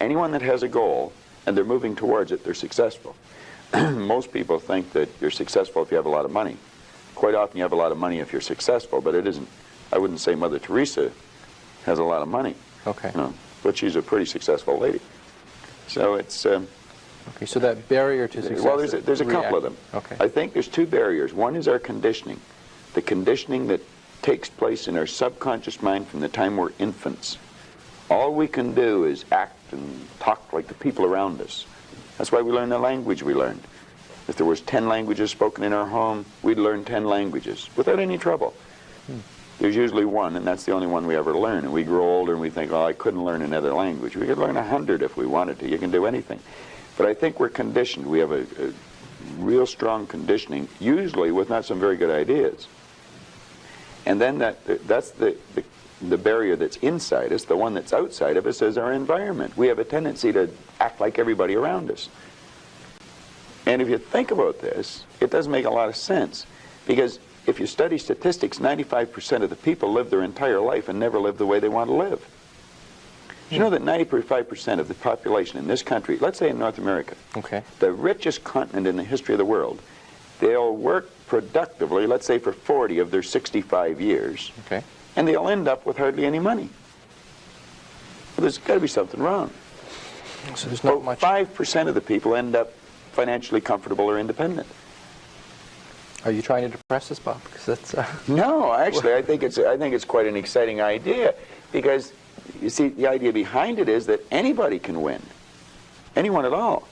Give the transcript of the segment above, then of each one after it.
anyone that has a goal and they're moving towards it, they're successful. Most people think that you're successful if you have a lot of money. Quite often you have a lot of money if you're successful, but it isn't. I wouldn't say Mother Teresa has a lot of money. Okay. You know, but she's a pretty successful lady. So it's... okay, so that barrier to success... Well, there's a couple of them. Okay. I think there's two barriers. One is our conditioning. The conditioning that takes place in our subconscious mind from the time we're infants. All we can do is act and talk like the people around us. That's why we learn the language we learned. If there was 10 languages spoken in our home, we'd learn 10 languages without any trouble. There's usually one, and that's the only one we ever learn. And we grow older and we think, oh, I couldn't learn another language. We could learn 100 if we wanted to. You can do anything. But I think we're conditioned. We have a real strong conditioning, usually with not some very good ideas. And then that's the barrier that's inside us. The one that's outside of us is our environment. We have a tendency to act like everybody around us. And if you think about this, it doesn't make a lot of sense. Because if you study statistics, 95% of the people live their entire life and never live the way they want to live. You know that 95% of the population in this country, let's say in North America, okay, the richest continent in the history of the world, they'll work productively, let's say for 40 of their 65 years, okay, and they'll end up with hardly any money. Well, there's got to be something wrong. so there's not much... 5% of the people end up financially comfortable or independent. Are you trying to depress us, Bob? Because that's... No, actually, I think it's quite an exciting idea, because you see, the idea behind it is that anybody can win, anyone at all.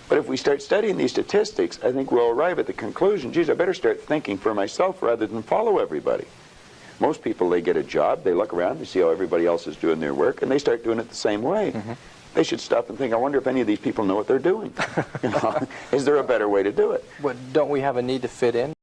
But if we start studying these statistics, I think we'll arrive at the conclusion, geez, I better start thinking for myself rather than follow everybody. Most people, they get a job, they look around, they see how everybody else is doing their work, and they start doing it the same way. They should stop and think, I wonder if any of these people know what they're doing. You know, is there a better way to do it? But don't we have a need to fit in?